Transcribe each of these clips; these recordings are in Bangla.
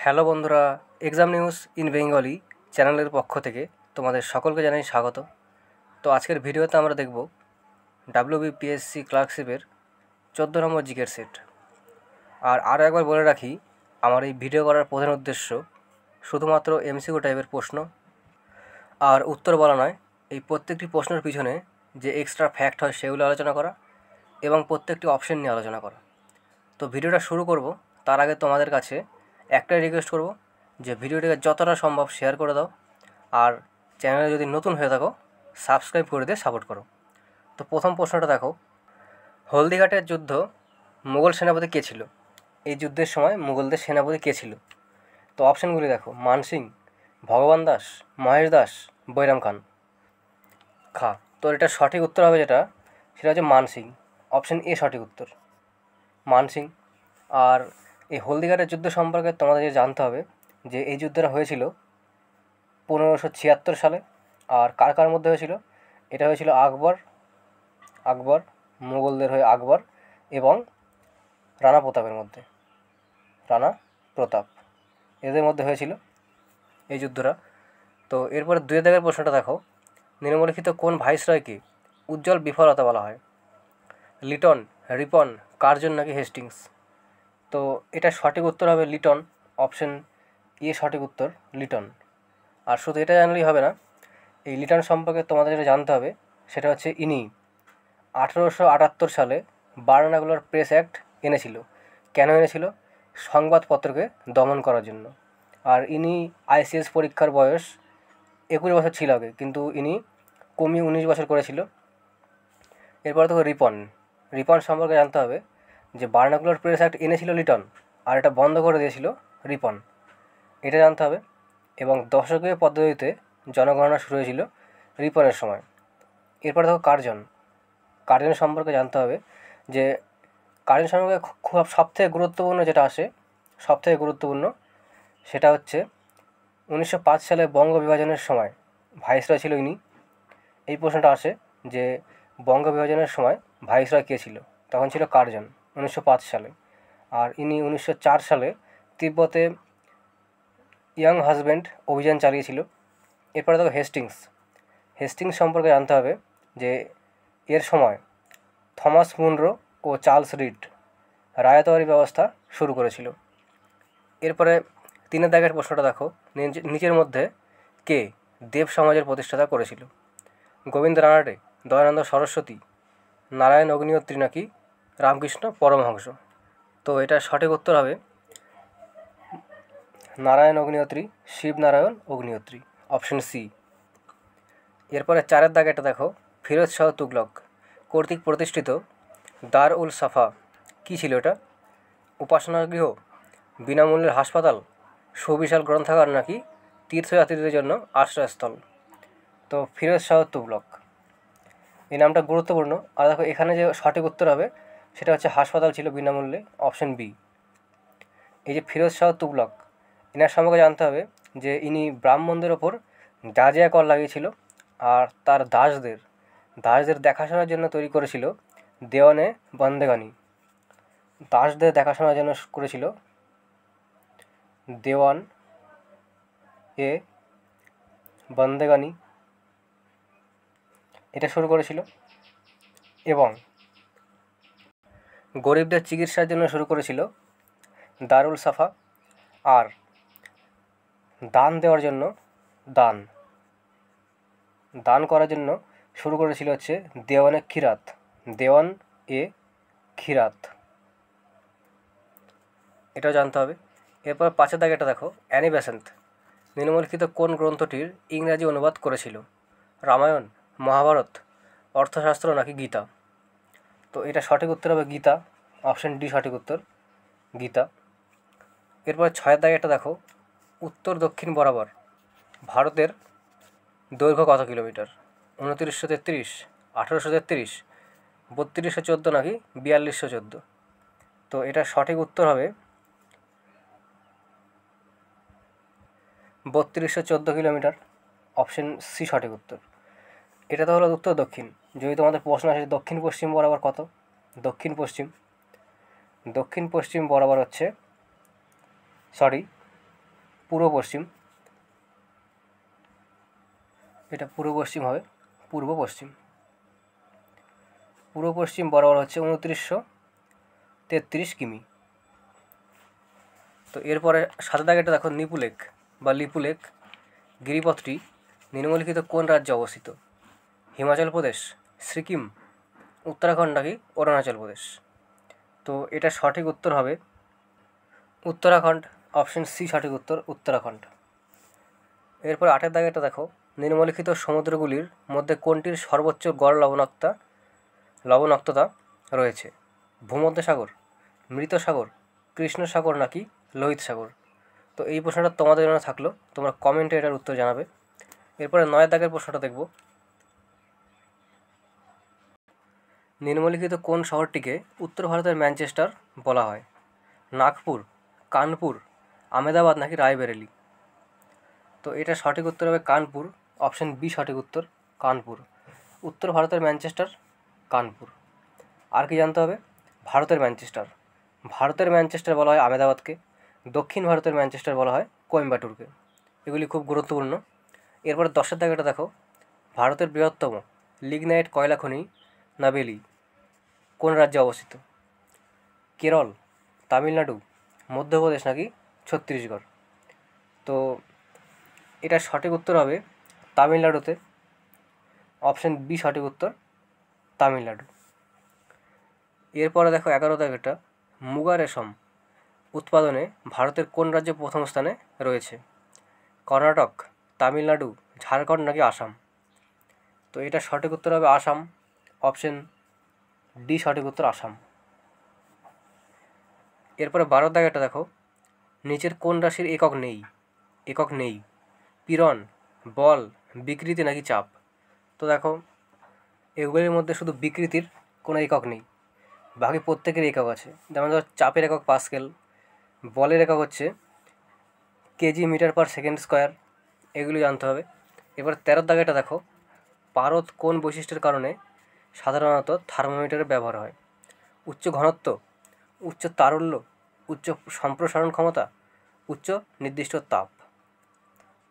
হ্যালো বন্ধুরা, এক্সাম নিউজ ইন বেঙ্গলি চ্যানেলের পক্ষ থেকে তোমাদের সকলকে জানাই স্বাগত। তো আজকের ভিডিওতে আমরা দেখব ডাব্লিউবিপিএসসি ক্লার্কশিপের 14 নম্বর জিকের সেট। আর আরও একবার বলে রাখি, আমার এই ভিডিও করার প্রধান উদ্দেশ্য শুধুমাত্র এমসিকিউ টাইপের প্রশ্ন আর উত্তর বলা নয়, এই প্রত্যেকটি প্রশ্নের পিছনে যে এক্সট্রা ফ্যাক্ট হয় সেগুলো আলোচনা করা এবং প্রত্যেকটি অপশন নিয়ে আলোচনা করা। তো ভিডিওটা শুরু করব তার আগে তোমাদের কাছে একটাই রিকোয়েস্ট করব যে ভিডিওটিকে যতটা সম্ভব শেয়ার করে দাও, আর চ্যানেলে যদি নতুন হয়ে থাকো সাবস্ক্রাইব করে দিয়ে সাপোর্ট করো। তো প্রথম প্রশ্নটা দেখো, হলদিঘাটের যুদ্ধ মুঘল সেনাপতি কে ছিল? এই যুদ্ধের সময় মুঘলদের সেনাপতি কে ছিল? তো অপশানগুলি দেখো, মানসিং, ভগবান দাস, মহেশ দাস, বৈরাম খান। তো এটা সঠিক উত্তর হবে যেটা, সেটা হচ্ছে মানসিং। অপশান এ সঠিক উত্তর, মানসিং। আর এই হলদিঘাটের যুদ্ধ সম্পর্কে তোমাদের জানতে হবে যে এই যুদ্ধটা হয়েছিল 1576 সালে। আর কার কার মধ্যে হয়েছিল? এটা হয়েছিল আকবর, মুঘলদের হয়ে আকবর এবং রানা প্রতাপ, এদের মধ্যে হয়েছিল এই যুদ্ধটা। তো এরপরে 2 দাগের প্রশ্নটা দেখো, নিম্নলিখিত কোন ভাইসরয়কে উজ্জ্বল বিফলতা বলা হয়? লিটন, রিপন, কার্জন নাকি হেস্টিংস? তো এটা সঠিক উত্তর হবে লিটন। অপশন এ সঠিক উত্তর, লিটন। আর শুধু এটা জানলেই হবে না, এই লিটন সম্পর্কে তোমাদের যেটা জানতে হবে সেটা হচ্ছে ইনি 1878 সালে বার্নাকুলার প্রেস অ্যাক্ট এনেছিল। কেন এনেছিল? সংবাদপত্রকে দমন করার জন্য। আর ইনি আইসিএস পরীক্ষার বয়স 21 বছর ছিল আগে, কিন্তু ইনি কমিয়ে 19 বছর করেছিল। এরপরে তো রিপন সম্পর্কে জানতে হবে যে বার্নাকুলার প্রেস অ্যাক্ট এনেছিল লিটন আর এটা বন্ধ করে দিয়েছিল রিপন, এটা জানতে হবে। এবং দশকীয় পদ্ধতিতে জনগণনা শুরু হয়েছিল রিপনের সময়। এরপরে দেখো কার্জন সম্পর্কে জানতে হবে যে কার্জন সম্পর্কে খুব সবথেকে গুরুত্বপূর্ণ সেটা হচ্ছে 1905 সালে বঙ্গ বিভাজনের সময় ভাইসরয় ছিল ইনি। এই প্রশ্নটা আসে যে বঙ্গ বিভাজনের সময় ভাইসরয় কে ছিল? তখন ছিল কার্জন 1905 সালে। আর ইনি 1904 সালে তিব্বতে ইয়াং হাজব্যান্ড অভিযান চালিয়েছিল। এরপরে দেখো হেস্টিংস সম্পর্কে জানতে হবে যে এর সময় থমাস মুনরো ও চার্লস রিড রায়তওয়ারি ব্যবস্থা শুরু করেছিল। এরপরে 3 দাগের প্রশ্নটা দেখো, নিচের মধ্যে কে দেব সমাজের প্রতিষ্ঠাতা করেছিল? গোবিন্দ রানাডে, দয়ানন্দ সরস্বতী, নারায়ণ অগ্নিহোত্রী নাকি রামকৃষ্ণ পরমহংস? তো এটা সঠিক উত্তর হবে নারায়ণ অগ্নিহোত্রী, শিবনারায়ণ অগ্নিহোত্রী, অপশন সি। এরপরে 4 দাগেটা দেখো, ফিরোজ শাহ তুগলক কর্তৃক প্রতিষ্ঠিত দার উল সাফা কী ছিল? এটা উপাসনাগৃহ, বিনামূল্যের হাসপাতাল, সুবিশাল গ্রন্থাগার নাকি তীর্থযাত্রীদের জন্য আশ্রয়স্থল? তো ফিরোজ শাহ তুগলক, এই নামটা গুরুত্বপূর্ণ। আর দেখো এখানে যে সঠিক উত্তর হবে সেটা হচ্ছে হাসপাতাল ছিল বিনামূল্যে, অপশন বি। এই যে ফিরোজ শাহ তুগলক, এনার সম্পর্কে জানতে হবে যে ইনি ব্রাহ্মণদের ওপর জাজিয়া কর লাগিয়েছিল আর তার দাসদের দেখাশোনার জন্য তৈরি করেছিল দেওয়ানে বন্দেগানি। দাসদের দেখাশোনার জন্য করেছিল দেওয়ান এ বন্দেগানি, এটা শুরু করেছিল। এবং গরিবদের চিকিৎসার জন্য শুরু করেছিল দারুল সাফা। আর দান দেওয়ার জন্য দান করার জন্য শুরু করেছিল হচ্ছে দেওয়ান এ খিরাত, এটাও জানতে হবে। এরপর 5 দাগেটা দেখো, অ্যানি বেসেন্ট নিম্নলিখিত কোন গ্রন্থটির ইংরাজি অনুবাদ করেছিল? রামায়ণ, মহাভারত, অর্থশাস্ত্র নাকি গীতা? তো এটা সঠিক উত্তর হবে গীতা, অপশন ডি সঠিক উত্তর, গীতা। এরপর 6 দাগেটা দেখো, উত্তর দক্ষিণ বরাবর ভারতের দৈর্ঘ্য কত কিলোমিটার? 2933, 1833, 3214 নাকি 4214? তো এটা সঠিক উত্তর হবে 3214 কিলোমিটার, অপশন সি সঠিক উত্তর। এটা তো হলো উত্তর দক্ষিণ। যদি তোমাদের প্রশ্ন আসে দক্ষিণ পশ্চিম বরাবর কত? দক্ষিণ পশ্চিম বরাবর হচ্ছে পূর্ব পশ্চিম, এটা পূর্ব পশ্চিম হবে, পূর্ব পশ্চিম। পূর্ব পশ্চিম বরাবর হচ্ছে 2933 কিমি। তো এরপরে সাদা দাগেটা দেখো নিপুলেক বা লিপুলেক গিরিপথটি নিম্নলিখিত কোন রাজ্যে অবস্থিত? হিমাচল প্রদেশ, সিকিম, উত্তরাখণ্ড নাকি অরুণাচল প্রদেশ? তো এটা সঠিক উত্তর হবে উত্তরাখণ্ড, অপশন সি সঠিক উত্তর, উত্তরাখণ্ড। এরপর 8 দাগেটা দেখো নিম্নলিখিত সমুদ্রগুলির মধ্যে কোনটির সর্বোচ্চ গড় লবণাক্ততা রয়েছে? ভূমধ্যসাগর, মৃত সাগর, কৃষ্ণ সাগর নাকি লোহিত সাগর? তো এই প্রশ্নটা তোমাদের জন্য থাকলো, তোমরা কমেন্টে এটার উত্তর জানাবে। এরপরে 9 দাগের প্রশ্নটা দেখব। নিম্নলিখিত কোন শহরটিকে উত্তর ভারতের ম্যানচেস্টার বলা হয়? নাগপুর, কানপুর, আহমেদাবাদ নাকি রায়বেরেলি? তো এটা সঠিক উত্তর হবে কানপুর, অপশন বি সঠিক উত্তর, কানপুর। উত্তর ভারতের ম্যানচেস্টার কানপুর। আর কি জানতে হবে? ভারতের ম্যানচেস্টার, ভারতের ম্যানচেস্টার বলা হয় আহমেদাবাদকে, দক্ষিণ ভারতের ম্যানচেস্টার বলা হয় কোয়েম্বাটুরকে। এগুলি খুব গুরুত্বপূর্ণ। এরপর 10 দাগেটা দেখো, ভারতের বৃহত্তম লিগনাইট কয়লা খনি নাবেলি কোন রাজ্যে অবস্থিত? কেরল, তামিলনাড়ু, মধ্যপ্রদেশ নাকি ছত্তিশগড়? তো এটা সঠিক উত্তর হবে তামিলনাড়ুতে, অপশন বি সঠিক উত্তর, তামিলনাড়ু। এরপরে দেখো 11 দাগেরটা, মুগা রেশম উৎপাদনে ভারতের কোন রাজ্য প্রথম স্থানে রয়েছে? কর্ণাটক, তামিলনাড়ু, ঝাড়খণ্ড নাকি আসাম? তো এটা সঠিক উত্তর হবে আসাম, অপশন ডি সঠিক উত্তর, আসাম। এরপরে 12 দাগেরটা দেখো, নিচের কোন রাশির একক নেই? পীড়ন, বল, বিকৃতি নাকি চাপ? তো দেখো এগুলির মধ্যে শুধু বিকৃতির কোনো একক নেই, বাকি প্রত্যেকের একক আছে। যেমন ধর চাপের একক পাস্কেল, বলের একক হচ্ছে kg metre per second square, এগুলি জানতে হবে। এবার 13 দাগেটা দেখো, পারদ কোন বৈশিষ্ট্যের কারণে সাধারণত থার্মোমিটারে ব্যবহার হয়? উচ্চ ঘনত্ব, উচ্চ তারল্য, উচ্চ সম্প্রসারণ ক্ষমতা, উচ্চ নির্দিষ্ট তাপ?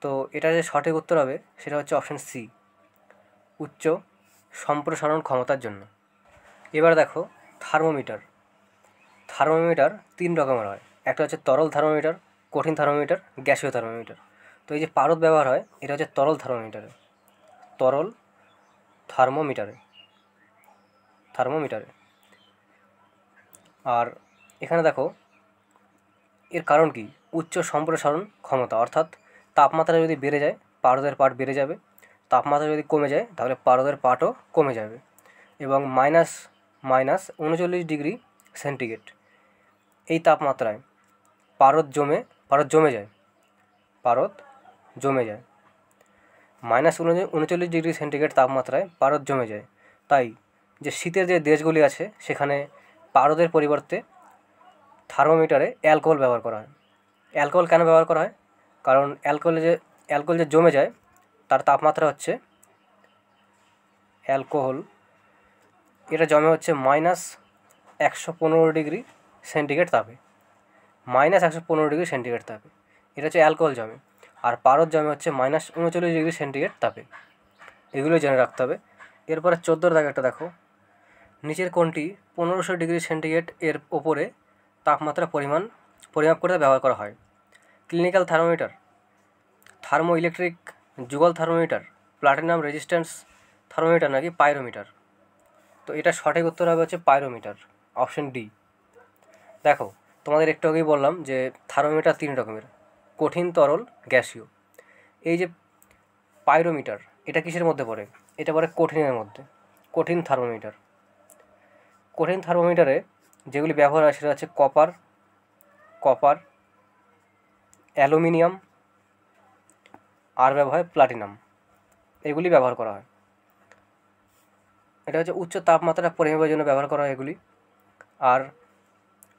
তো এটা যে সঠিক উত্তর হবে সেটা হচ্ছে অপশন সি, উচ্চ সম্প্রসারণ ক্ষমতার জন্য। এবার দেখো থার্মোমিটার 3 রকমের হয়, একটা হচ্ছে তরল থার্মোমিটার, কঠিন থার্মোমিটার, গ্যাসীয় থার্মোমিটার। তো এই যে পারদ ব্যবহার হয় এটা হচ্ছে তরল থার্মোমিটারে। আর এখানে দেখো এর কারণ কি? উচ্চ সম্প্রসারণ ক্ষমতা, অর্থাৎ তাপমাত্রা যদি বেড়ে যায় পারদের পাট বেড়ে যাবে, তাপমাত্রা যদি কমে যায় তাহলে পারদের পাটও কমে যাবে। এবং মাইনাস 39 ডিগ্রি সেন্টিগ্রেড এই তাপমাত্রায় পারদ জমে যায়, মাইনাস 39 ডিগ্রি সেন্টিগ্রেড তাপমাত্রায় পারদ জমে যায়। তাই যে শীতের যে দেশগুলি আছে সেখানে পারদের পরিবর্তে থার্মোমিটারে অ্যালকোহল ব্যবহার করা হয়। অ্যালকোহল কেন ব্যবহার করা হয়? কারণ অ্যালকোহল যে জমে যায় তার তাপমাত্রা হচ্ছে, অ্যালকোহল এটা জমে হচ্ছে মাইনাস 115 ডিগ্রি সেন্টিগ্রেড তাপে, এটা হচ্ছে অ্যালকোহল জমে। আর পারদ জমে হচ্ছে মাইনাস 39 ডিগ্রি সেন্টিগ্রেড তাপে। এগুলো জেনে রাখতে হবে। এরপরে 14 দাগেরটা দেখো, নিচের কোনটি 1500 ডিগ্রি সেন্টিগ্রেড এর ওপরে তাপমাত্রা পরিমাপ করতে ব্যবহার করা হয়? ক্লিনিক্যাল থার্মোমিটার, থার্মো ইলেকট্রিক যুগল থার্মোমিটার, প্লাটিনাম রেজিস্ট্যান্স থার্মোমিটার নাকি পাইরোমিটার? তো এটা সঠিক উত্তর হবে হচ্ছে পাইরোমিটার, অপশন ডি। দেখো তোমাদের একটু আগেই বললাম যে থার্মোমিটার 3 রকমের, কঠিন, তরল, গ্যাসীয়। এই যে পাইরোমিটার এটা কিসের মধ্যে পড়ে? এটা পড়ে কঠিনের মধ্যে, কঠিন থার্মোমিটারে যেগুলি ব্যবহার হয় সেটা হচ্ছে কপার, অ্যালুমিনিয়াম, আর ব্যবহার হয় প্লাটিনাম, এগুলি ব্যবহার করা হয়। এটা হচ্ছে উচ্চ তাপমাত্রা পরিমাপের জন্য ব্যবহার করা হয় এগুলি। আর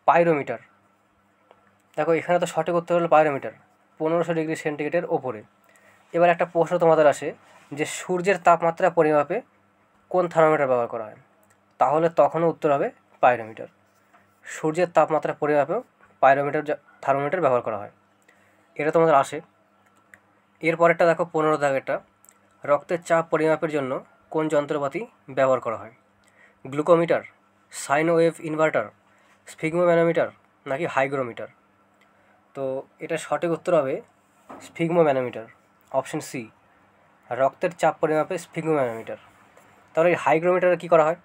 পাইরোমিটার, দেখো এখানে তো সঠিক উত্তর হলো পাইরোমিটার, 1500 ডিগ্রি সেন্টিগ্রেডের ওপরে। এবার একটা প্রশ্ন তোমাদের আসে যে সূর্যের তাপমাত্রা পরিমাপে কোন থার্মোমিটার ব্যবহার করা হয়? তাহলে তখনও উত্তর হবে পাইরোমিটার। সূর্যের তাপমাত্রা পরিমাপেও থার্মোমিটার ব্যবহার করা হয়। এটা তোমাদের আসে। এরপরেরটা দেখো 15 দাগেরটা, রক্তের চাপ পরিমাপের জন্য কোন যন্ত্রপাতি ব্যবহার করা হয়? Glucometer, sine wave inverter, sphygmomanometer নাকি হাইগ্রোমিটার? তো এটা সঠিক উত্তর হবে স্ফিগমোম্যানোমিটার, অপশন সি, রক্তের চাপ পরিমাপে স্ফিগমোম্যানোমিটার। তাহলে এই হাইগ্রোমিটারে কী করা হয়?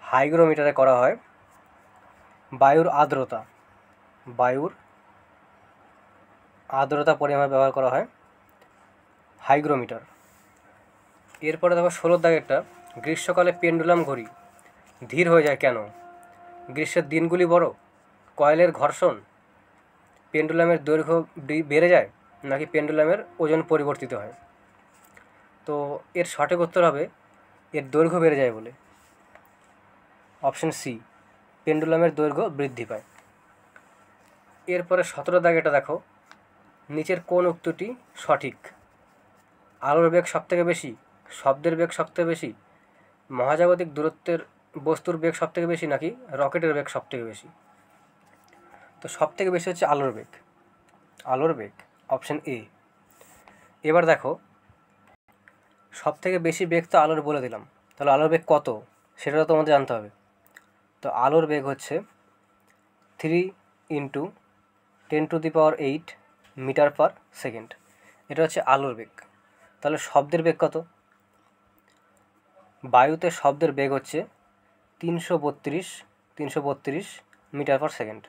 হাইগ্রোমিটারে করা হয় বায়ুর আর্দ্রতা পরিমাপ ব্যবহার করা হয় হাইগ্রোমিটার। এরপরে দেখো 16 দাগেরটা, গ্রীষ্মকালে পেন্ডুলাম ঘড়ি ধীর হয়ে যায় কেন? গ্রীষ্মের দিনগুলি বড়, কয়েলের ঘর্ষণ, পেন্ডুলামের দৈর্ঘ্য বেড়ে যায় নাকি পেন্ডুলামের ওজন পরিবর্তিত হয়? তো এর সঠিক উত্তর হবে এর দৈর্ঘ্য বেড়ে যায় বলে, অপশন সি, পেন্ডুলামের দৈর্ঘ্য বৃদ্ধি পায়। এরপরে 17 দাগেটা দেখো, নিচের কোন উক্তিটি সঠিক? আলোর বেগ সবথেকে বেশি, শব্দের বেগ সবথেকে বেশি, মহাজাগতিক দূরত্বের বস্তুর বেগ সবথেকে বেশি নাকি রকেটের বেগ সবথেকে বেশি? তো সবথেকে বেশি হচ্ছে আলোর বেগ, অপশন এ। এবার দেখো, সবথেকে বেশি বেগ তো আলোর বলে দিলাম, তাহলে আলোর বেগ কত সেটা তো আমাদের জানতে হবে। তো আলোর বেগ হচ্ছে 3 × 10⁸ মিটার পার সেকেন্ড, এটা হচ্ছে আলোর বেগ। তাহলে শব্দের বেগ কত? বায়ুতে শব্দের বেগ হচ্ছে 332 মিটার পার সেকেন্ড।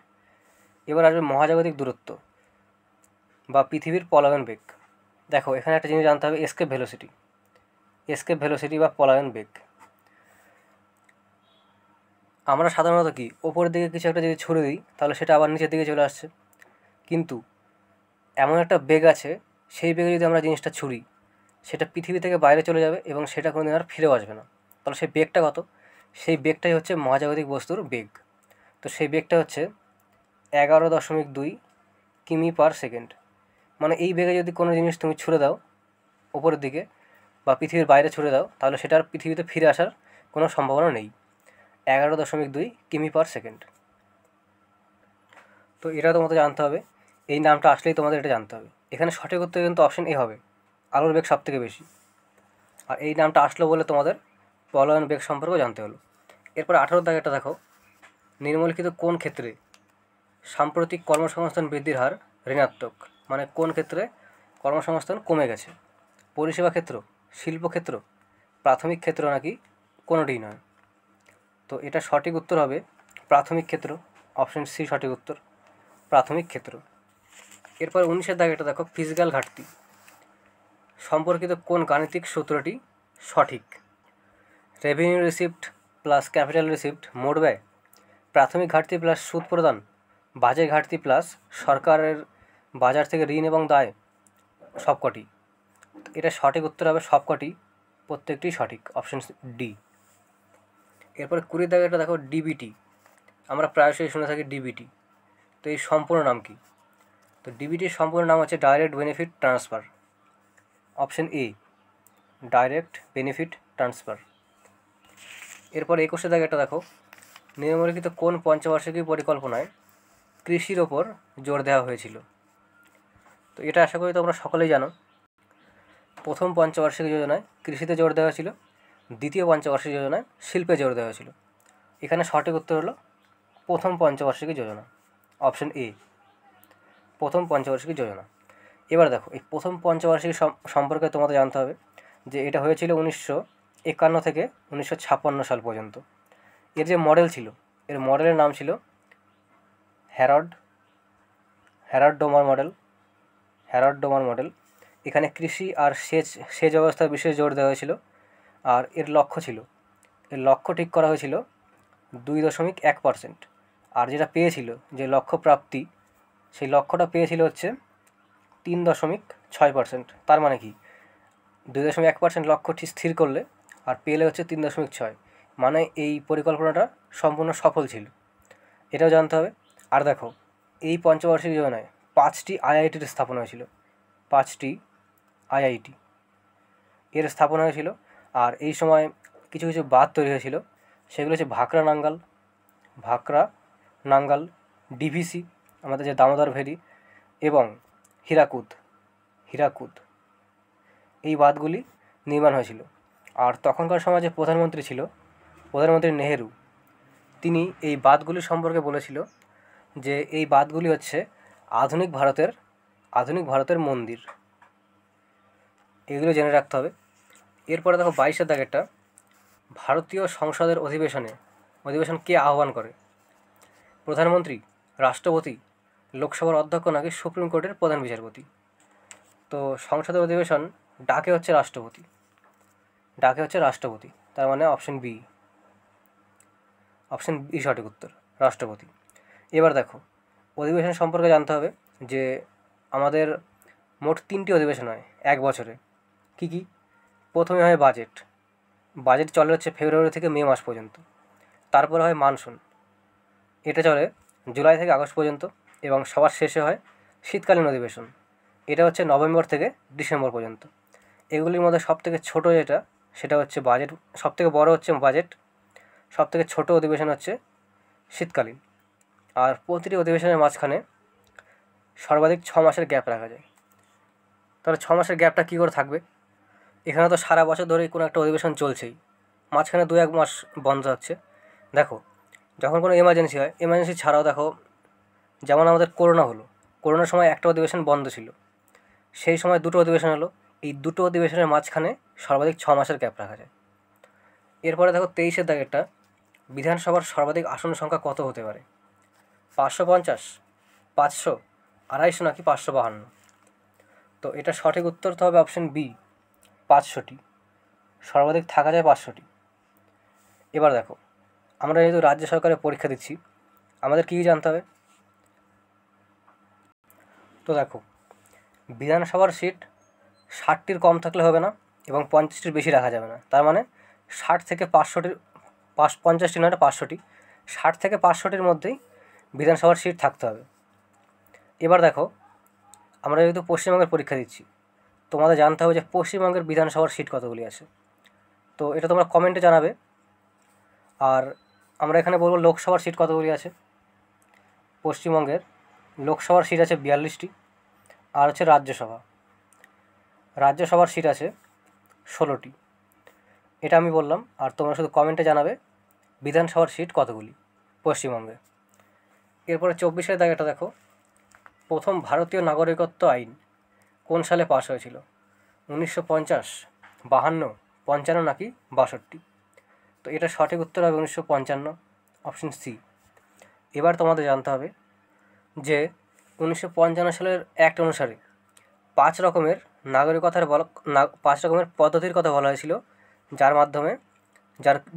এবার আসবে মহাজাগতিক দূরত্ব বা পৃথিবীর পলায়ন বেগ। দেখো এখানে একটা জিনিস জানতে হবে, এসকেপ ভেলোসিটি বা পলায়ন বেগ। আমরা সাধারণত কি ওপরের দিকে কিছু একটা যদি ছুড়ে দিই তাহলে সেটা আবার নিচের দিকে চলে আসছে, কিন্তু এমন একটা বেগ আছে সেই বেগে যদি আমরা জিনিসটা ছুড়ি সেটা পৃথিবী থেকে বাইরে চলে যাবে এবং সেটা কোনোদিন আর ফিরেও আসবে না। তাহলে সেই বেগটা কত? সেই বেগটাই হচ্ছে মহাজাগতিক বস্তুর বেগ। তো সেই বেগটা হচ্ছে 11.2 কিমি পার সেকেন্ড। মানে এই বেগে যদি কোনো জিনিস তুমি ছুড়ে দাও ওপরের দিকে বা পৃথিবীর বাইরে ছুড়ে দাও তাহলে সেটা আর পৃথিবীতে ফিরে আসার কোনো সম্ভাবনা নেই। 11.2 কিমি পার সেকেন্ড। তো এটা তোমাদের জানতে হবে, এই নামটা আসলেই তোমাদের এটা জানতে হবে। এখানে সঠিক উত্তর কিন্তু অপশন এ হবে, আলোর বেগ সব থেকে বেশি। আর এই নামটা আসলো বলে তোমাদের পলায়ন বেগ সম্পর্কেও জানতে হলো। এরপর 18 দাগেরটা দেখো, নিম্নলিখিত কোন ক্ষেত্রে সাম্প্রতিক কর্মসংস্থান বৃদ্ধির হার ঋণাত্মক? মানে কোন ক্ষেত্রে কর্মসংস্থান কমে গেছে? পরিষেবা ক্ষেত্র, শিল্পক্ষেত্র, প্রাথমিক ক্ষেত্র নাকি কোনোটিই নয়? তো এটা সঠিক উত্তর হবে প্রাথমিক ক্ষেত্র, অপশন সি সঠিক উত্তর, প্রাথমিক ক্ষেত্র। এরপর 19 দাগেরটা দেখো, ফিজিক্যাল ঘাটতি সম্পর্কিত কোন গাণিতিক সূত্রটি সঠিক? Revenue receipt plus capital receipt মোট ব্যয়, প্রাথমিক ঘাটতি প্লাস সুদ প্রদান, বাজেট ঘাটতি প্লাস সরকারের বাজার থেকে ঋণ এবং দায়, সবকটি। এটা সঠিক উত্তর হবে সবকটি, প্রত্যেকটি সঠিক, অপশন ডি। এরপরে 20 দাগেরটা দেখো, ডিবিটি আমরা প্রায়শই শুনে থাকি ডিবিটি। তো এই সম্পূর্ণ নাম কি? তো ডিবিটির সম্পূর্ণ নাম হচ্ছে direct benefit transfer, option A, direct benefit transfer. এরপর 21 দাগেরটা দেখো, নিম্নলিখিত কোন পঞ্চবার্ষিকী পরিকল্পনায় কৃষির ওপর জোর দেওয়া হয়েছিল? তো এটা আশা করি তোমরা সকলেই জানো। প্রথম পঞ্চবার্ষিকী যোজনায় কৃষিতে জোর দেওয়া হয়েছিল, দ্বিতীয় পঞ্চবার্ষিকী যোজনায় শিল্পে জোর দেওয়া হয়েছিল। এখানে সঠিক উত্তর হলো প্রথম পঞ্চবার্ষিকী যোজনা, অপশন এ, প্রথম পঞ্চবার্ষিকী যোজনা। এবার দেখো এই প্রথম পঞ্চবার্ষিকী সম্পর্কে তোমাদের জানতে হবে যে এটা হয়েছিল 1951 থেকে 1956 সাল পর্যন্ত। এর যে মডেল ছিল, এর মডেলের নাম ছিল হ্যারড-ডোমার মডেল। এখানে কৃষি আর সেচ ব্যবস্থার বিশেষ জোর দেওয়া হয়েছিল। আর এর লক্ষ্য ঠিক করা হয়েছিল 2.1%। আর যেটা পেয়েছিল, যে লক্ষ্য প্রাপ্তি, সেই লক্ষ্যটা পেয়েছিল হচ্ছে 3.6%। তার মানে কি 2.1% লক্ষ্যটি স্থির করলে আর পেলে হচ্ছে 3.6, মানে এই পরিকল্পনাটা সম্পূর্ণ সফল ছিল, এটাও জানতে হবে। আর দেখো এই পঞ্চবার্ষিক যোজনায় 5টি আইআইটির স্থাপনা হয়েছিল, 5টি আইআইটি এর স্থাপনা হয়েছিল। আর এই সময় কিছু কিছু বাঁধ তৈরি হয়েছিল, সেগুলো হচ্ছে ভাকরা নাঙ্গাল, ডিভিসি আমাদের যে দামোদর ভ্যালি, এবং হীরাকুদ হীরাকুদ এই বাঁধগুলি নির্মাণ হয়েছিল। আর তখনকার সময় যে প্রধানমন্ত্রী ছিল, প্রধানমন্ত্রী নেহেরু, তিনি এই বাঁধগুলি সম্পর্কে বলেছিল যে এই বাঁধগুলি হচ্ছে আধুনিক ভারতের মন্দির। এগুলো জেনে রাখতে হবে। এরপরে দেখো 22-এর দাগেরটা, ভারতীয় সংসদের অধিবেশন কে আহ্বান করে? প্রধানমন্ত্রী, রাষ্ট্রপতি, লোকসভার অধ্যক্ষ নাকি সুপ্রিম কোর্টের প্রধান বিচারপতি? তো সংসদের অধিবেশন ডাকে হচ্ছে রাষ্ট্রপতি, তার মানে অপশন বি সঠিক উত্তর, রাষ্ট্রপতি। এবার দেখো, অধিবেশন সম্পর্কে জানতে হবে যে আমাদের মোট 3টি অধিবেশন হয় এক বছরে। কি কি? প্রথমে হয় বাজেট চলে হচ্ছে ফেব্রুয়ারি থেকে মে মাস পর্যন্ত। তারপরে হয় মানসুন, এটা চলে জুলাই থেকে আগস্ট পর্যন্ত। এবং সবার শেষে হয় শীতকালীন অধিবেশন, এটা হচ্ছে নভেম্বর থেকে ডিসেম্বর পর্যন্ত। এগুলির মধ্যে সবথেকে ছোট যেটা, সেটা হচ্ছে বাজেট। সবথেকে বড় হচ্ছে বাজেট, সবথেকে ছোট অধিবেশন হচ্ছে শীতকালীন। আর প্রতিটি অধিবেশনের মাঝখানে সর্বাধিক 6 মাসের গ্যাপ রাখা যায়। তাহলে 6 মাসের গ্যাপটা কী করে থাকবে? এখানে তো সারা বছর ধরেই কোনো একটা অধিবেশন চলছেই, মাঝখানে 2-1 মাস বন্ধ থাকছে। দেখো, যখন কোনো এমার্জেন্সি হয়, এমার্জেন্সি ছাড়াও দেখো, যেমন আমাদের করোনার সময় একটা অধিবেশন বন্ধ ছিল, সেই সময় 2টো অধিবেশন হলো। এই 2টো অধিবেশনের মাঝখানে সর্বাধিক 6 মাসের গ্যাপ রাখা যায়। এরপরে দেখো 23-এর দাগেরটা, বিধানসভার সর্বাধিক আসন সংখ্যা কত হতে পারে? 550, 500, 250 নাকি 552? তো এটা সঠিক উত্তর তো হবে অপশন বি, 500টি। সর্বাধিক থাকা যায় 500টি। এবার দেখো, আমরা যেহেতু রাজ্য সরকারের পরীক্ষা দিচ্ছি, আমাদের কী জানতে হবে? তো দেখো, বিধানসভার সিট 60টির কম থাকলে হবে না এবং 50টির বেশি রাখা যাবে না। তার মানে 60 থেকে 500টির 50টি নয়, 500টি, 60 থেকে 500টির মধ্যেই বিধানসভার সিট থাকতে হবে। এবার দেখো, আমরা যেহেতু পশ্চিমবঙ্গের পরীক্ষা দিচ্ছি, তোমাদের জানতে হবে যে পশ্চিমবঙ্গের বিধানসভার সিট কতগুলি আছে। তো এটা তোমরা কমেন্টে জানাবে। আর আমরা এখানে বলবো লোকসভার সিট কতগুলি আছে। পশ্চিমবঙ্গের লোকসভার সিট আছে 42টি। আর হচ্ছে রাজ্যসভার সিট আছে 16টি। এটা আমি বললাম, আর তোমরা শুধু কমেন্টে জানাবে বিধানসভার সিট কতগুলি পশ্চিমবঙ্গে। এরপরে 24-এর দাগেটা দেখো, প্রথম ভারতীয় নাগরিকত্ব আইন কোন সালে পাস হয়েছিল? 1950, 52, 55 নাকি 62? তো এটা সঠিক উত্তর হবে 1955, অপশন সি। এবার তোমাদের জানতে হবে যে 1955 সালের অ্যাক্ট অনুসারে 5 রকমের পদ্ধতির কথা বলা হয়েছিল, যার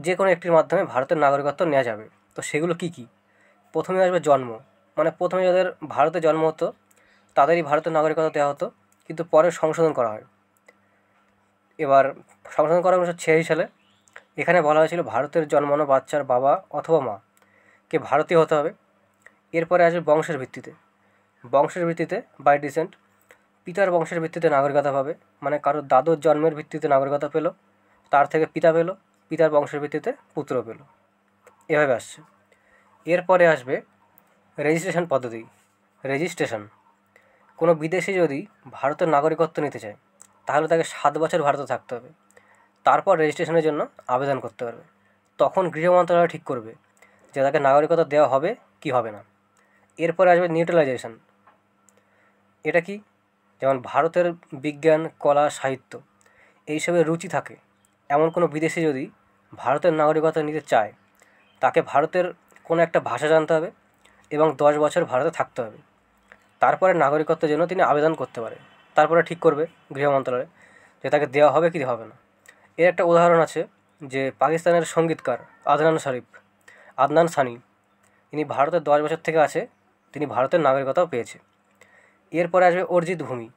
যে কোনো একটির মাধ্যমে ভারতের নাগরিকত্ব নেওয়া যাবে। তো সেগুলো কি কি? প্রথমে আসবে জন্ম, মানে প্রথমে যাদের ভারতে জন্ম হতো তাদেরই ভারতের নাগরিকত্ব দেওয়া হতো, কিন্তু পরে সংশোধন করা হয়। এবার সংশোধন করা 1986 সালে। এখানে বলা হয়েছিল ভারতের জন্মানো বাচ্চার বাবা অথবা মা কে ভারতীয় হতে হবে। এরপরে আসবে বংশের ভিত্তিতে বাই ডিসেন্ট, পিতার বংশের ভিত্তিতে নাগরিকতা পাবে, মানে কারোর দাদুর জন্মের ভিত্তিতে নাগরিকতা পেল, তার থেকে পিতা পেল, পিতার বংশের ভিত্তিতে পুত্র পেল, এভাবে আসছে। এরপরে আসবে রেজিস্ট্রেশন পদ্ধতি। কোনো বিদেশি যদি ভারতের নাগরিকত্ব নিতে চায় তাহলে তাকে 7 বছর ভারতে থাকতে হবে, তারপর রেজিস্ট্রেশনের জন্য আবেদন করতে পারবে। তখন গৃহ মন্ত্রণালয় ঠিক করবে যে তাকে নাগরিকত্ব দেওয়া হবে কি হবে না। এরপরে আসবে নিউট্রালাইজেশন। এটা কি? যেমন ভারতের বিজ্ঞান, কলা, সাহিত্য এইসবের রুচি থাকে এমন কোনো বিদেশি যদি ভারতের নাগরিকত্ব নিতে চায়, তাকে ভারতের কোনো একটা ভাষা জানতে হবে এবং 10 বছর ভারতে থাকতে হবে। তারপরে নাগরিকত্বের জন্য তিনি আবেদন করতে পারে। তারপরে ঠিক করবে গৃহ মন্ত্রণালয় যে তাকে দেওয়া হবে কি হবে না। এর একটা উদাহরণ আছে যে পাকিস্তানের সঙ্গীতকার আদনান সানি, ইনি ভারতের 10 বছর থেকে আছে, তিনি ভারতের নাগরিকতাও পেয়েছে। এরপরে আসবে অর্জিত ভূমি,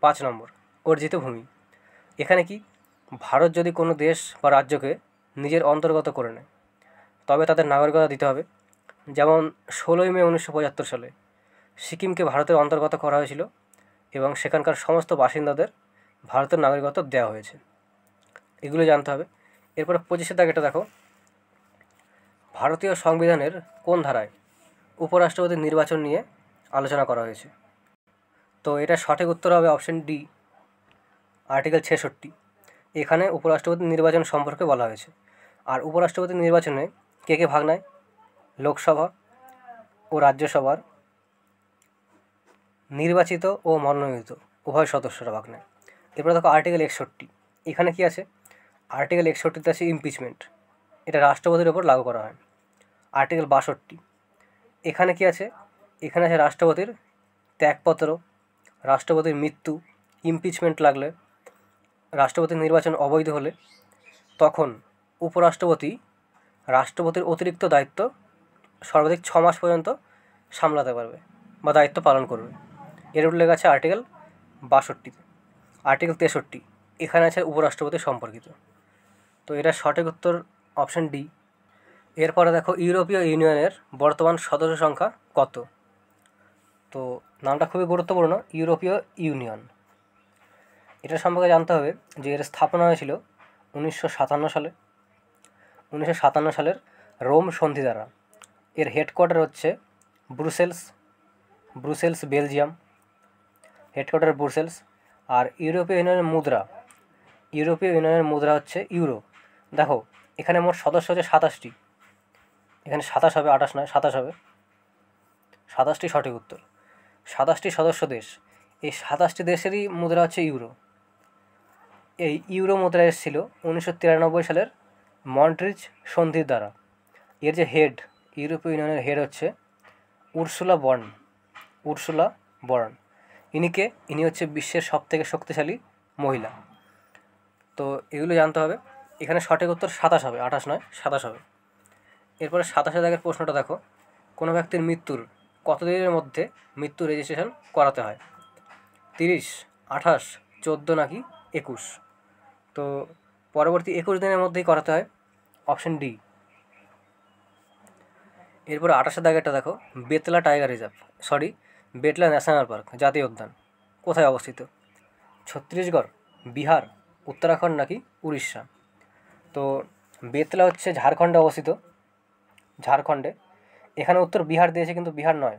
5 নম্বর, অর্জিত ভূমি। এখানে কি? ভারত যদি কোনো দেশ বা রাজ্যকে নিজের অন্তর্গত করে নেয় তবে তাদের নাগরিকতা দিতে হবে। যেমন 16ই মে 1975 সালে সিকিমকে ভারতের অন্তর্গত করা হয়েছিল এবং সেখানকার সমস্ত বাসিন্দাদের ভারতের নাগরিকত্ব দেওয়া হয়েছে। এগুলো জানতে হবে। এরপরে 25-এর দাগেটা দেখো, ভারতীয় সংবিধানের কোন ধারায় উপরাষ্ট্রপতির নির্বাচন নিয়ে আলোচনা করা হয়েছে? তো এটা সঠিক উত্তর হবে অপশন ডি, আর্টিকেল 66। এখানে উপরাষ্ট্রপতি নির্বাচন সম্পর্কে বলা হয়েছে। আর উপরাষ্ট্রপতি নির্বাচনে কে কে ভাগ নেয়? লোকসভা ও রাজ্যসভার নির্বাচিত ও মনোনীত উভয় সদস্যরা ভাগ নেয়। এরপরে দেখো আর্টিকেল 61। এখানে কি আছে? আর্টিকেল 61তে আছে ইমপিচমেন্ট, এটা রাষ্ট্রপতির ওপর লাগু করা হয়। আর্টিকেল 62, এখানে কি আছে? এখানে আছে রাষ্ট্রপতির ত্যাগপত্র, রাষ্ট্রপতির মৃত্যু, ইমপিচমেন্ট লাগলে, রাষ্ট্রপতির নির্বাচন অবৈধ হলে তখন উপরাষ্ট্রপতি রাষ্ট্রপতির অতিরিক্ত দায়িত্ব সর্বাধিক 6 মাস পর্যন্ত সামলাতে পারবে বা দায়িত্ব পালন করবে। এর উল্লেখ আছে আর্টিকেল 62-তে। আর্টিকেল 63, এখানে আছে উপরাষ্ট্রপতি সম্পর্কিত। তো এটা সঠিক উত্তর অপশন ডি। এরপরে দেখো ইউরোপীয় ইউনিয়নের বর্তমান সদস্য সংখ্যা কত? তো নামটা খুবই গুরুত্বপূর্ণ, ইউরোপীয় ইউনিয়ন। এটা সম্পর্কে জানতে হবে যে এর স্থাপনা হয়েছিল 1957 সালে, 1957 সালের রোম সন্ধি দ্বারা। এর হেডকোয়ার্টার হচ্ছে ব্রুসেলস, বেলজিয়াম, হেডকোয়ার্টার ব্রুসেলস। আর ইউরোপীয় ইউনিয়নের মুদ্রা হচ্ছে ইউরো। দেখো এখানে মোট সদস্য হচ্ছে 27টি, এখানে 27 হবে, 28 নয়, 27 হবে। 27টি সঠিক উত্তর। 27টি সদস্য দেশ, এই 27টি দেশেরই মুদ্রা হচ্ছে ইউরো। এই ইউরো মুদ্রা এসেছিল 1993 সালের মন্ট্রিজ সন্ধির দ্বারা। এর যে হেড, ইউরোপীয় ইউনিয়নের হেড হচ্ছে উর্সুলা বর্ন। ইনি হচ্ছে বিশ্বের সবথেকে শক্তিশালী মহিলা। তো এগুলো জানতে হবে। এখানে সঠিক উত্তর 27 হবে, 28 নয়, 27 হবে। এরপরে 27 দাগের প্রশ্নটা দেখো, কোনো ব্যক্তির মৃত্যুর কতদিনের মধ্যে মৃত্যু রেজিস্ট্রেশন করাতে হয়? 30, 28, 14 নাকি 21? তো পরবর্তী 21 দিনের মধ্যেই করাতে হয়, অপশন ডি। এরপরে 28 দাগেরটা দেখো, বেতলা ন্যাশনাল পার্ক জাতীয় উদ্যান কোথায় অবস্থিত? ছত্তিশগড়, বিহার, উত্তরাখণ্ড নাকি উড়িষ্যা? তো বেতলা হচ্ছে ঝাড়খণ্ডে অবস্থিত, ঝাড়খণ্ডে। এখানে উত্তর বিহার দিয়েছে কিন্তু বিহার নয়,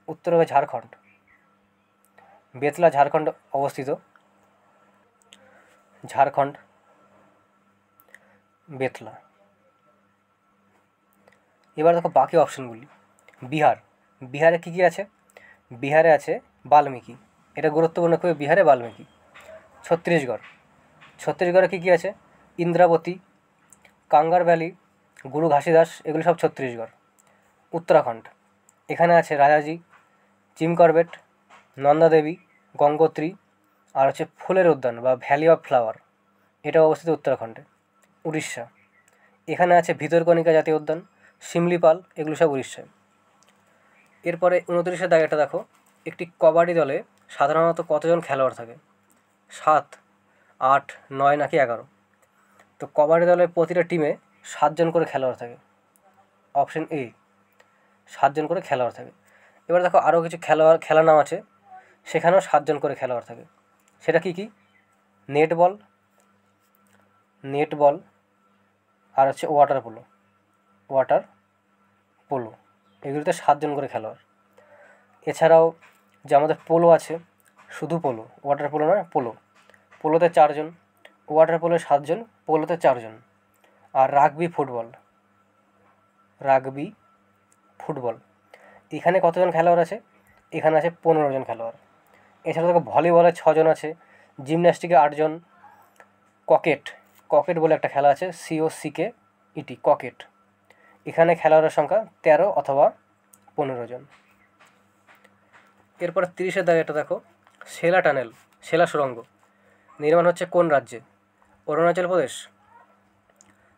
উত্তর হবে ঝাড়খণ্ড। বেতলা ঝাড়খণ্ড অবস্থিত, ঝাড়খণ্ড, বেতলা। এবার দেখো বাকি অপশনগুলি। বিহারে কী কী আছে? বিহারে আছে বাল্মীকি, এটা গুরুত্বপূর্ণ খুবই, বিহারে বাল্মীকি। ছত্তিশগড়ে কী কী আছে? ইন্দ্রাবতী, কাঙ্গার ভ্যালি, গুরু ঘাসিদাস, এগুলো সব ছত্তিশগড়। উত্তরাখণ্ড, এখানে আছে রাজাজি, জিম করবেট, নন্দা দেবী, গঙ্গোত্রী, আর হচ্ছে ফুলের উদ্যান বা ভ্যালি অফ ফ্লাওয়ার, এটা অবস্থিত উত্তরাখণ্ডে। উড়িষ্যা, এখানে আছে ভিতরকণিকা জাতীয় উদ্যান, শিমলিপাল, এগুলো সব উড়িষ্যায়। এরপরে 29 দাগেরটা দেখো, একটি কবাডি দলে সাধারণত কতজন খেলোয়াড় থাকে? 7, 8, 9 নাকি 11? তো কবাডি দলের প্রতিটা টিমে 7 জন করে খেলোয়াড় থাকে, অপশন এ, 7 জন করে খেলোয়াড় থাকে। এবার দেখো আরও কিছু খেলার নাম আছে, সেখানেও 7 জন করে খেলোয়াড় থাকে। সেটা কি কি? নেটবল, আর হচ্ছে ওয়াটার পোলো, এগুলোতে 7 জন করে খেলোয়াড়। এছাড়াও যে আমাদের পোলো আছে, শুধু পোলো, ওয়াটার পোলো নয়, পোলোতে 4 জন, ওয়াটার পোলোয় 7 জন, পোলোতে 4 জন। আর রাগবি ফুটবল, এখানে কতজন খেলোয়াড় আছে? এখানে আছে 15 জন খেলোয়াড়। এছাড়া দেখো ভলিবলে 6 জন আছে, জিমন্যাস্টিকে 8 জন, ককেট বলে একটা খেলা আছে, COCKET, ককেট, এখানে খেলোয়াড়ের সংখ্যা 13 অথবা 15 জন। এরপরে 30 দাগেরটা দেখো, সেলা সুড়ঙ্গ নির্মাণ হচ্ছে কোন রাজ্যে? অরুণাচল প্রদেশ,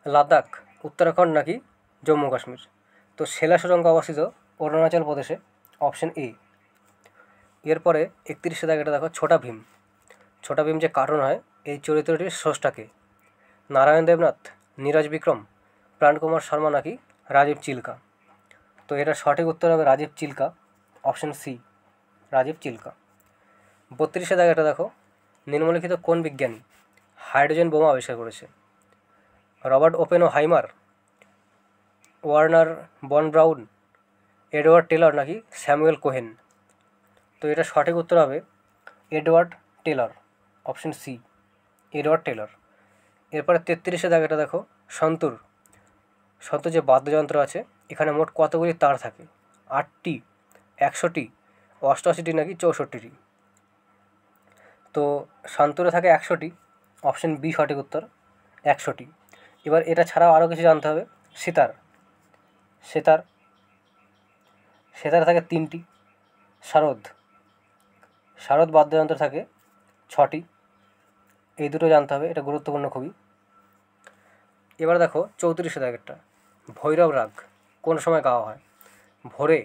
লাদাখ, উত্তরাখণ্ড নাকি জম্মু কাশ্মীর? তো সেলা সুড়ঙ্গ অবস্থিত অরুণাচল প্রদেশে, অপশন এ। এরপরে 31 দাগেরটা দেখো, ছোটা ভীম যে কার্টুন হয়, এই চরিত্রটির স্রষ্টাকে? নারায়ণ দেবনাথ, নীরজ বিক্রম, প্রাণকুমার শর্মা নাকি রাজীব চিল্কা? তো এটা সঠিক উত্তর হবে রাজীব চিল্কা, অপশন সি, রাজীব চিল্কা। 32 দাগেরটা দেখো, নিম্নলিখিত কোন বিজ্ঞানী হাইড্রোজেন বোমা আবিষ্কার করেছে? Robert Oppenheimer, Werner von Braun, Edward Teller নাকি স্যামুয়েল কোহেন? তো এটা সঠিক উত্তর হবে Edward Teller, option C, Edward Teller. এরপরে 33 দাগেটা দেখো, সন্তুর যে বাদ্যযন্ত্র আছে এখানে মোট কতগুলি তার থাকে? 8টি, 100টি, 88টি নাকি 64টি? তো সন্তুরে থাকে 100টি, অপশন বি সঠিক উত্তর, 100টি। এবার এটা ছাড়াও আরও কিছু জানতে হবে। সেতার থাকে 3টি। শারদ বাদ্যযন্ত্র থাকে 6টি। এই দুটো জানতে হবে, এটা গুরুত্বপূর্ণ খুবই। এবার দেখো 34 দাগেরটা, ভৈরব রাগ কোন সময় গাওয়া হয়? ভোরে,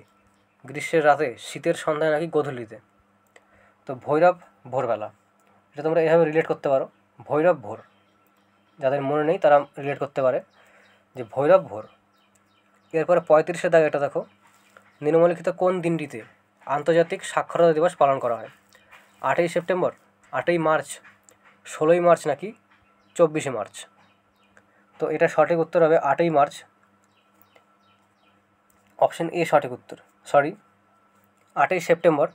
গ্রীষ্মের রাতে, শীতের সন্ধ্যায় নাকি গোধূলিতে? তো ভৈরব ভোরবেলা, এটা তোমরা এভাবে রিলেট করতে পারো, ভৈরব ভোর। যাদের মনে নেই তারা রিলেট করতে পারে যে ভৈরব ভোর। এরপরে 35 দাগেটা দেখো, নিম্নলিখিত কোন দিনটিতে আন্তর্জাতিক সাক্ষরতা দিবস পালন করা হয়? 8ই সেপ্টেম্বর, 8ই মার্চ, 16ই মার্চ নাকি 24শে মার্চ? তো এটা সঠিক উত্তর হবে 8ই মার্চ, অপশন এ সঠিক উত্তর। 8ই সেপ্টেম্বর,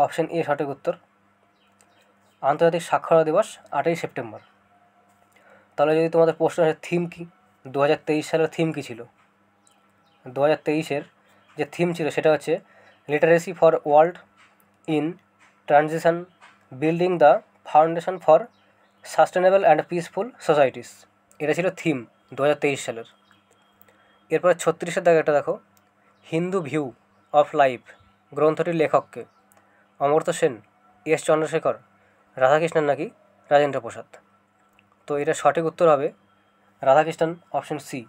অপশন এ সঠিক উত্তর। আন্তর্জাতিক সাক্ষরতা দিবস 8ই সেপ্টেম্বর। তাহলে যদি তোমাদের প্রশ্ন আসে থিম কী, 2023 সালের থিম কী ছিল? 2023-এর যে থিম ছিল সেটা হচ্ছে literacy for world in transition, building the foundation for sustainable and peaceful societies. এটা ছিল থিম 2023 সালের। এরপরে 36 দাগেটা দেখো, হিন্দু ভিউ অফ লাইফ গ্রন্থটির লেখককে? অমর্ত্য সেন, এস চন্দ্রশেখর, রাধাকৃষ্ণন নাকি রাজেন্দ্র প্রসাদ? তো এটা সঠিক উত্তর হবে Radhakrishnan, option C,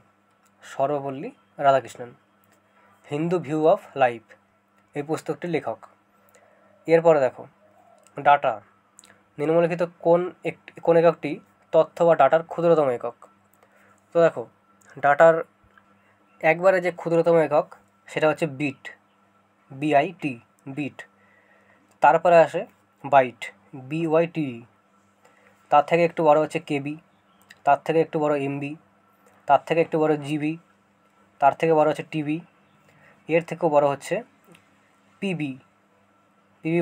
Sarvepalli Radhakrishnan. Hindu view of life এই পুস্তকটির লেখক। এরপরে দেখো ডাটা, নিম্নলিখিত কোন এককটি তথ্য বা ডাটার ক্ষুদ্রতম একক? তো দেখো ডাটার একবারে যে ক্ষুদ্রতম একক সেটা হচ্ছে বিট, BIT, বিট। তারপরে আসে বাইট, BYT। তার থেকে একটু বড় হচ্ছে কেবি, তার থেকে একটু বড় MB, তার থেকে একটু বড় GB, তার থেকে বড় হচ্ছে TB, এর থেকেও বড় হচ্ছে PB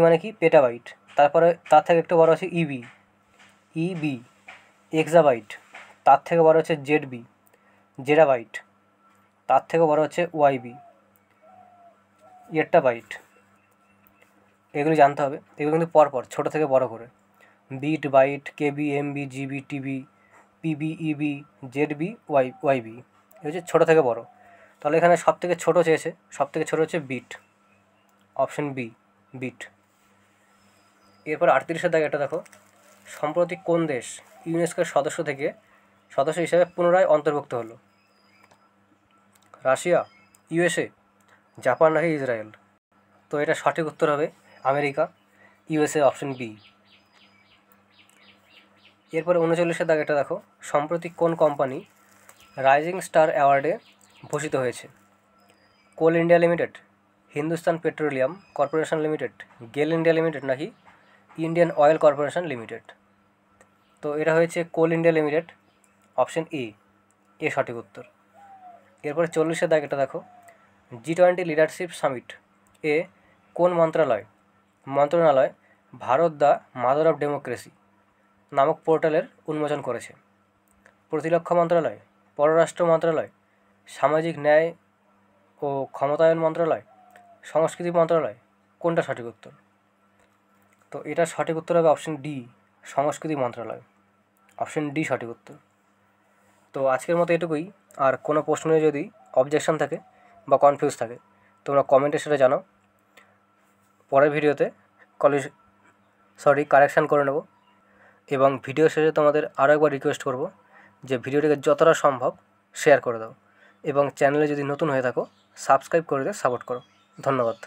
মানে কি পেটাবাইট। তারপরে তার থেকে একটু বড় হচ্ছে EB, এক্সাবাইট। তার থেকে বড় হচ্ছে জেডাবাইট। তার থেকে বড় হচ্ছে YB, বাইট। এগুলি জানতে হবে, এগুলো কিন্তু পরপর ছোটো থেকে বড় করে, bit, byte, KB, MB, GB, TB, PB, EB, ZB, YB, এই হচ্ছে ছোটো থেকে বড়। তাহলে এখানে সব থেকে ছোটো চেয়েছে, সব থেকে ছোটো হচ্ছে বিট, অপশন বি, বিট। এরপর 38 দাগে এটা দেখো, সম্প্রতি কোন দেশ ইউনেস্কোর সদস্য হিসেবে পুনরায় অন্তর্ভুক্ত হলো? রাশিয়া, USA, জাপান নাকি ইসরায়েল? তো এটা সঠিক উত্তর হবে আমেরিকা, USA, অপশন বি। এরপরে 39 দাগে এটা দেখো, সম্প্রতি কোন কোম্পানি রাইজিং স্টার অ্যাওয়ার্ডে ভূষিত হয়েছে? Coal India Limited, Hindustan Petroleum Corporation Limited, GAIL India Limited নাকি ইন্ডিয়ান অয়েল কর্পোরেশন লিমিটেড? তো এটা হয়েছে Coal India Limited, option A সঠিক উত্তর। এরপরে 40 দাগেটা দেখো, G20 লিডারশিপ সামিট এ কোন মন্ত্রণালয় Bharat the mother of democracy নামক পোর্টালের উন্মোচন করেছে? প্রতিরক্ষা মন্ত্রণালয়, পররাষ্ট্র মন্ত্রণালয়, সামাজিক ন্যায় ও ক্ষমতায়ন মন্ত্রণালয়, সংস্কৃতি মন্ত্রণালয়? কোনটা সঠিক উত্তর? তো এটা সঠিক উত্তর হবে অপশন ডি, সংস্কৃতি মন্ত্রণালয়, অপশন ডি সঠিক উত্তর। তো আজকের মতো এটুকুই। আর কোনো প্রশ্ন নিয়ে যদি অবজেকশন থাকে বা কনফিউজ থাকে তোমরা কমেন্টে সেটা জানাও, পরের ভিডিওতে কারেকশান করে নেব। এবং ভিডিও শেষে তোমাদের আরও একবার রিকোয়েস্ট করব যে ভিডিওটিকে যতটা সম্ভব শেয়ার করে দাও এবং চ্যানেলে যদি নতুন হয়ে থাকো সাবস্ক্রাইব করে দিয়ে সাপোর্ট করো। ধন্যবাদ।